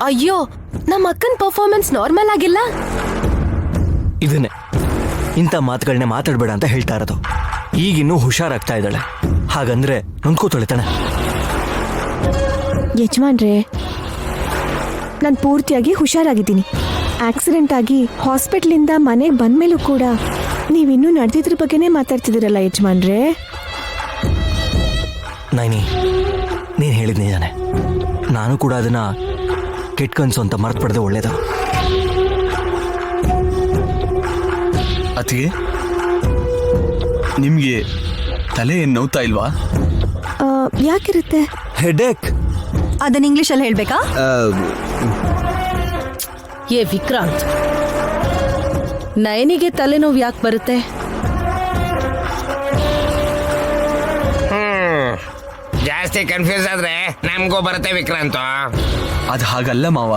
ಅಯ್ಯೋ, ನಮ್ಮ ಅಕ್ಕನ್ ಪರ್ಫಾರ್ಮೆನ್ಸ್ ನಾರ್ಮಲ್ ಆಗಿಲ್ಲ. ಇದನ್ನೇ ಇಂಥ ಮಾತುಗಳನ್ನೇ ಮಾತಾಡ್ಬೇಡ ಅಂತ ಹೇಳ್ತಾ ಇರೋದು. ಈಗಿನ್ನೂ ಹುಷಾರಾಗ್ತಾ ಇದ್ದಾಳೆ, ಹಾಗಂದ್ರೆ ನೊಂದ್ಕೋತಾಳೆ ತಾನೆ. ಯಜಮಾನ್ರೆ, ನಾನು ಪೂರ್ತಿಯಾಗಿ ಹುಷಾರಾಗಿದ್ದೀನಿ. ಆಕ್ಸಿಡೆಂಟ್ ಆಗಿ ಹಾಸ್ಪಿಟ್ಲಿಂದ ಮನೆಗೆ ಬಂದ್ಮೇಲೂ ಕೂಡ ನೀವಿನ್ನೂ ನಡೆದಿದ್ರ ಬಗ್ಗೆನೇ ಮಾತಾಡ್ತಿದ್ದೀರಲ್ಲ ಯಜಮಾನ್ರೆ. ನೈನಿ, ನೀನು ಹೇಳಿದ್ ನಿಜಾನೆ. ನಾನು ಕೂಡ ಅದನ್ನ ಕೆಟ್ಟ ಕನ್ಸು ಅಂತ ಮರ್ತು ಪಡೆದು ಒಳ್ಳೇದು. ಅತಿಗೆ, ನಿಮ್ಗೆ ತಲೆ ಏನ್ ನೋವ್ತಾ ಇಲ್ವಾ? ಯಾಕಿರುತ್ತೆ? ಹೆಡೇಕ್. ಅದನ್ನ ಇಂಗ್ಲಿಷಲ್ಲಿ ಹೇಳ್ಬೇಕಾ? ಏ ವಿಕ್ರಾಂತ್, ನಯನಿಗೆ ತಲೆನೋವು ಯಾಕೆ ಬರುತ್ತೆ? ಜಾಸ್ತಿ ಕನ್ಫ್ಯೂಸ್ ಆದ್ರೆ ನಮಗೂ ಬರುತ್ತೆ ವಿಕ್ರಾಂತ್. ಅದು ಹಾಗಲ್ಲ ಮಾವ.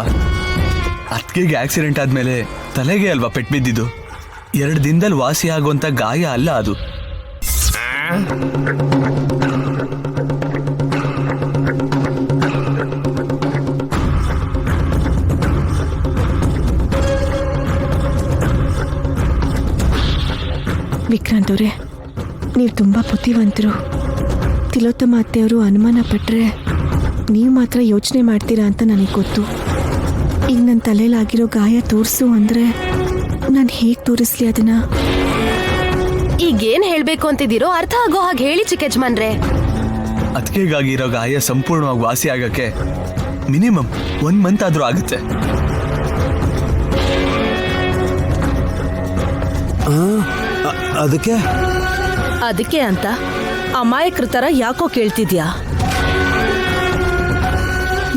ಅತ್ತಿಗೆಗೆ ಆಕ್ಸಿಡೆಂಟ್ ಆದ್ಮೇಲೆ ತಲೆಗೆ ಅಲ್ವಾ ಪೆಟ್ಟು ಬಿದ್ದಿದ್ದು. 2 ದಿನದಲ್ಲಿ ವಾಸಿ ಆಗುವಂತ ಗಾಯ ಅಲ್ಲ ಅದು. ವಿಕ್ರಾಂತ್ ಅವರೇ, ನೀವು ತುಂಬ ಬುದ್ಧಿವಂತರು. ತಿಲೋತ್ತಮ ಅತ್ತೆಯವರು ಅನುಮಾನ ಪಟ್ಟರೆ ನೀವು ಮಾತ್ರ ಯೋಚನೆ ಮಾಡ್ತೀರಾ ಅಂತ ನನಗೆ ಗೊತ್ತು. ಈಗ ನನ್ನ ತಲೆಯಲ್ಲಾಗಿರೋ ಗಾಯ ತೋರಿಸು ಅಂದರೆ ನಾನು ಹೇಗೆ ತೋರಿಸ್ಲಿ ಅದನ್ನ? ಈಗೇನ್ ಹೇಳ್ಬೇಕು ಅಂತಿದ್ದೀರೋ ಅರ್ಥ ಆಗೋ ಹಾಗೆ ಹೇಳಿ ಚಿಕ್ಕ ಯಜಮಾನ್ರೆ. ಅತ್ತಿಗೆಗಾಗಿರೋ ಗಾಯ ಸಂಪೂರ್ಣವಾಗಿ ವಾಸಿ ಆಗಕ್ಕೆ ಮಿನಿಮಮ್ 1 ಮಂತ್ ಆದ್ರೂ ಆಗುತ್ತೆ. ಅದಕ್ಕೆ ಅಂತ ಅಮಾಯಕರ ತರ ಯಾಕೋ ಕೇಳ್ತಿದ್ಯಾ?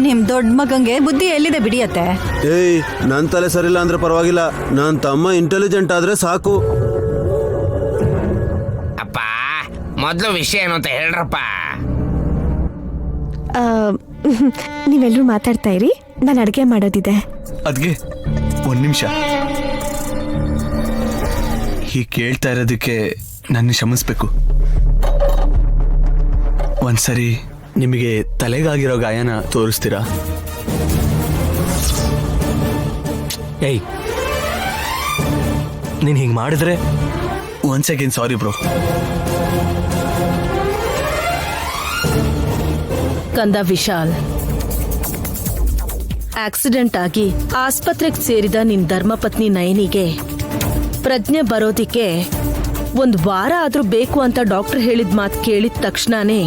ನಿಮ್ ದೊಡ್ಡ ಮಗಂಗೆ ಬುದ್ಧಿ ಎಲ್ಲಿದೆ ಬಿಡಿಯತ್ತೆ. ಏಯ್, ನನ್ನ ತಲೆ ಸರಿಲ್ಲ ಅಂದ್ರೆ ಪರವಾಗಿಲ್ಲ, ನನ್ನ ತಮ್ಮ ಇಂಟೆಲಿಜೆಂಟ್ ಆದ್ರೆ ಸಾಕು. ಅಪ್ಪ, ಮೊದಲು ವಿಷಯ ಏನು ಅಂತ ಹೇಳ್ರಪ್ಪ. ನೀವೆಲ್ಲರೂ ಮಾತಾಡ್ತಾ ಇರಿ, ನಾನು ಅಡುಗೆ ಮಾಡೋದಿದೆ. ಅದ್ಗೆ 1 ನಿಮಿಷ. ಹೀಗೆ ಕೇಳ್ತಾ ಇರೋದಕ್ಕೆ ನನ್ನ ಕ್ಷಮಿಸ್ಬೇಕು. ಒಂದ್ಸರಿ ನಿಮಗೆ ತಲೆಗಾಗಿರೋ ಗಾಯನ ತೋರಿಸ್ತೀರಾ? ಏಯ್, ನೀನು ಹಿಂಗೆ ಮಾಡಿದ್ರೆ 1 ಸೆಕೆಂಡ್, ಸಾರಿ ಬ್ರೋ. ಕಂದ ವಿಶಾಲ್, ಆಕ್ಸಿಡೆಂಟ್ ಆಗಿ ಆಸ್ಪತ್ರೆಗೆ ಸೇರಿದ ನಿನ್ ಧರ್ಮಪತ್ನಿ ನಯನಿಗೆ ಪ್ರಜ್ಞೆ ಬರೋದಿಕ್ಕೆ 1 ವಾರ ಆದ್ರೂ ಬೇಕು ಅಂತ ಡಾಕ್ಟರ್ ಹೇಳಿದ ಮಾತು ಕೇಳಿದ ತಕ್ಷಣನೇ